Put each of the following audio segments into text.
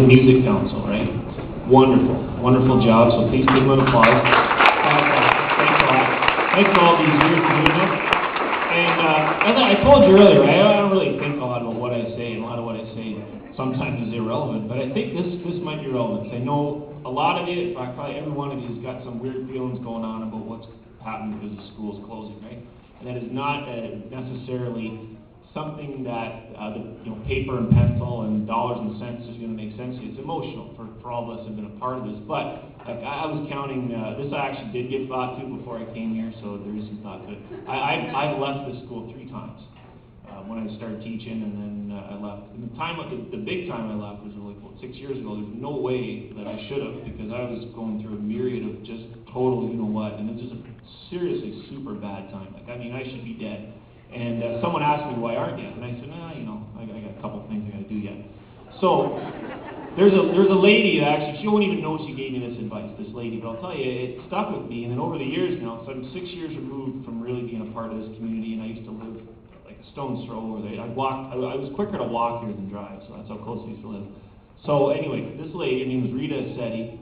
Music Council, right? Wonderful, wonderful job. So please give them an applause. Thanks a lot. Thanks for all these years for doing it. And as I told you earlier, I don't really think a lot about what I say, and a lot of what I say sometimes is irrelevant. But I think this might be relevant. I know a lot of you, in fact, probably every one of you, has got some weird feelings going on about what's happening because the school's closing, right? And that is not necessarily something that paper and pencil and dollars and cents is going to make sense to you. It's emotional for all of us who have been a part of this. But like, I was counting, this I actually did give thought to before I came here, so there is some thought to it. I've left this school 3 times when I started teaching, and then I left. And the big time I left was like 6 years ago. There's no way that I should have, because I was going through a myriad of just total you know what, and it's just a seriously super bad time. Like, I mean, I should be dead. And someone asked me, why aren't you? And I said, I got a couple things I got to do yet. So there's a lady that actually, she won't even know she gave me this advice, this lady, but I'll tell you, it stuck with me. And then over the years now, so I'm 6 years removed from really being a part of this community, and I used to live like a stone's throw over there. I was quicker to walk here than drive, so that's how close I used to live. So anyway, this lady, her name was Rita Setti,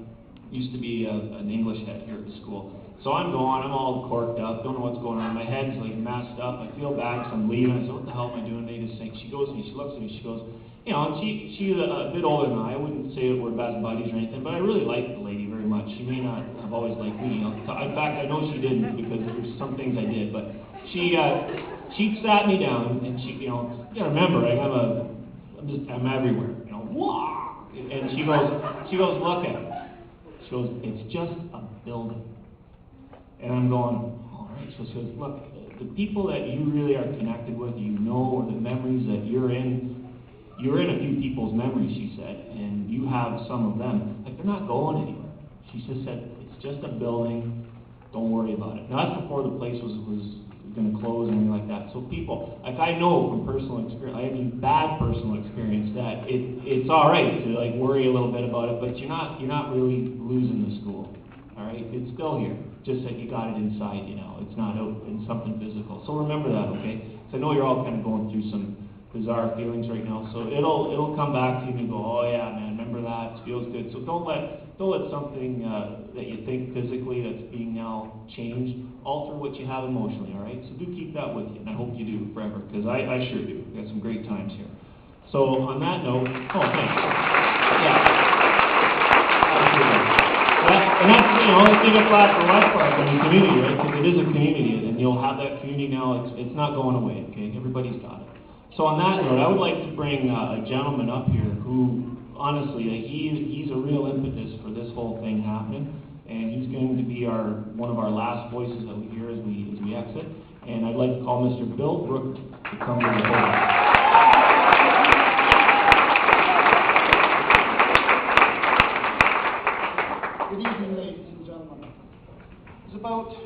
used to be an English head here at the school. So I'm all corked up, don't know what's going on. My head's like messed up. I feel bad, so I'm leaving. I said, what the hell am I doing today? Just think. She goes to me, she looks at me, she goes, and she's a bit older than I wouldn't say that we're best buddies or anything, but I really like the lady very much. She may not have always liked me. In fact, I know she didn't, because there's some things I did. But she sat me down, and she, you gotta remember, I'm everywhere, wah! And she goes, look at it. She goes, it's just a building. And I'm going, all right. So she goes, look, the people that you really are connected with, or the memories that you're in a few people's memories, she said, and you have some of them. Like, they're not going anywhere. She just said, it's just a building, don't worry about it. Now, that's before the place was going to close and anything like that. So people, like, I know from personal experience, I have bad personal experience, that it's all right to like worry a little bit about it, but you're not really losing the school. All right, it's still here. Just that you got it inside, it's not out in something physical. So remember that, okay? So I know you're all kind of going through some bizarre feelings right now. So it'll come back to you and you go, oh yeah, man, remember that? It feels good. So don't let something that you think physically that's being now changed alter what you have emotionally. All right? So do keep that with you, and I hope you do forever, because I sure do. We've got some great times here. So on that note, thanks. Yeah. Absolutely. And that's, let's give a flag for West Park and the community, right? Because it is a community, and you'll have that community now. It's not going away, okay? Everybody's got it. So on that note, I would like to bring a gentleman up here who, honestly, he's a real impetus for this whole thing happening, and he's going to be one of our last voices that we hear as we exit. And I'd like to call Mr. Bill Brook to come to the podium. Good evening, ladies and gentlemen. It was about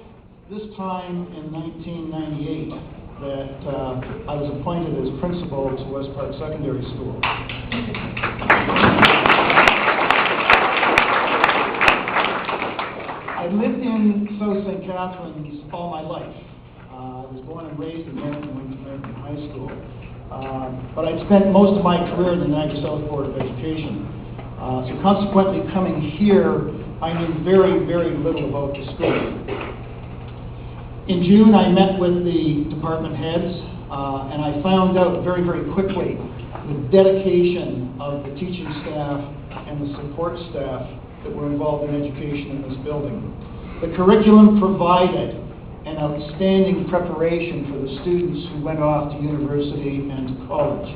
this time in 1998 that I was appointed as principal to West Park Secondary School. I lived in South St. Catharines all my life. I was born and raised in American High School, but I'd spent most of my career in the Niagara South Board of Education. So consequently, coming here, I knew very, very little about the school. In June, I met with the department heads, and I found out very, very quickly the dedication of the teaching staff and the support staff that were involved in education in this building. The curriculum provided an outstanding preparation for the students who went off to university and to college.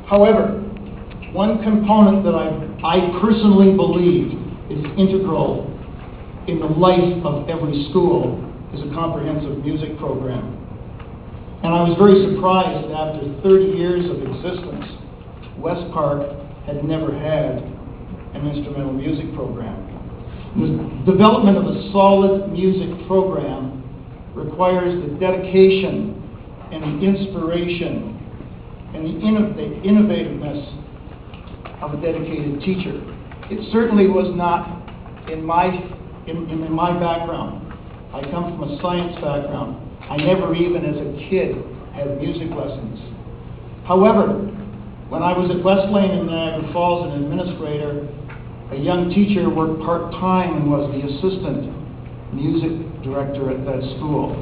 However, one component that I personally believe is integral in the life of every school is a comprehensive music program. And I was very surprised that after 30 years of existence, West Park had never had an instrumental music program. The development of a solid music program requires the dedication and the inspiration and the innovativeness of a dedicated teacher. It certainly was not in my background. I come from a science background. I never even as a kid had music lessons. However, When I was at West Lane in Niagara Falls, an administrator, a young teacher worked part-time and was the assistant music director at that school.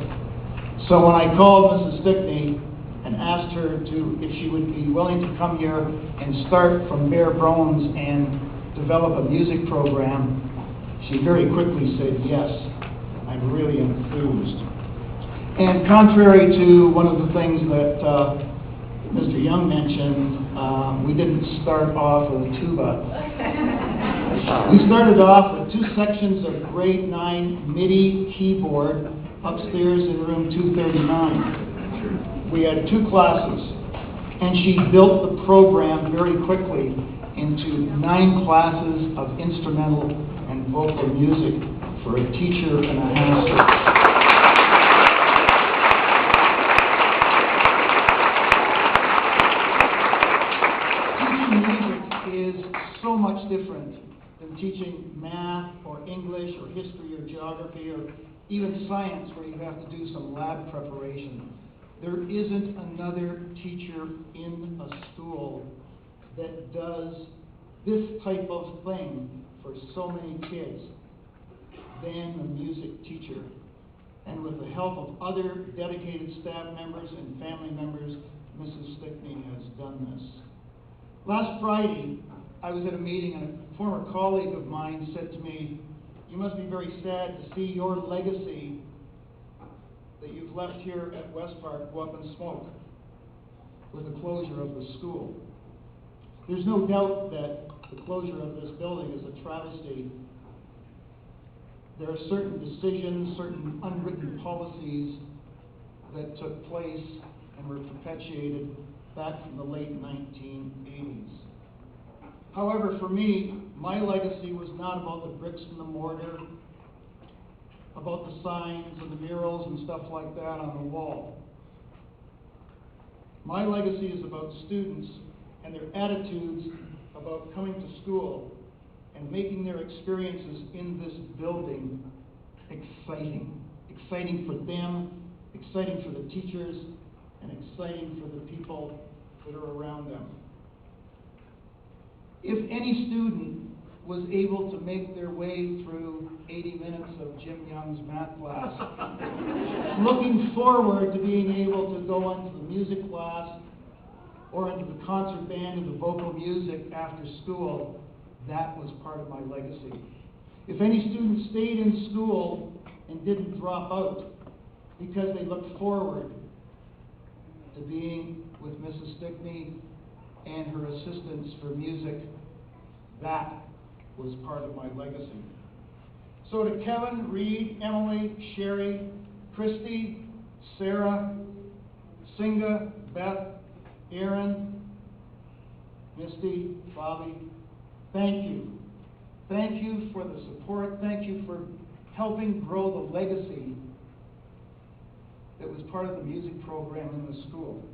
So when I called Mrs. Stickney and asked her if she would be willing to come here and start from bare bones and develop a music program, she very quickly said yes. I'm really enthused. And contrary to one of the things that Mr. Young mentioned, we didn't start off with a tuba. We started off with 2 sections of grade 9 MIDI keyboard upstairs in room 239. We had 2 classes, and she built the program very quickly into 9 classes of instrumental and vocal music for a teacher and a half. Is so much different than teaching math or English or history or geography or even science, where you have to do some lab preparation. There isn't another teacher in a school that does this type of thing for so many kids than the music teacher. And with the help of other dedicated staff members and family members, Mrs. Stickney has done this. Last Friday, I was at a meeting and a former colleague of mine said to me, "You must be very sad to see your legacy that you've left here at West Park go up in smoke with the closure of the school." There's no doubt that the closure of this building is a travesty. There are certain decisions, certain unwritten policies that took place and were perpetuated back from the late 1980s. However, for me, my legacy was not about the bricks and the mortar, about the signs and the murals and stuff like that on the wall. My legacy is about students and their attitudes about coming to school and making their experiences in this building exciting. Exciting for them, exciting for the teachers, and exciting for the people that are around them. If any student was able to make their way through 80 minutes of Jim Young's math class, looking forward to being able to go into the music class or into the concert band or the vocal music after school, that was part of my legacy. If any student stayed in school and didn't drop out because they looked forward to being with Mrs. Stickney and her assistants for music, that was part of my legacy. So to Kevin, Reed, Emily, Sherry, Christy, Sarah, Singa, Beth, Aaron, Misty, Bobby, thank you. Thank you for the support. Thank you for helping grow the legacy that was part of the music program in the school.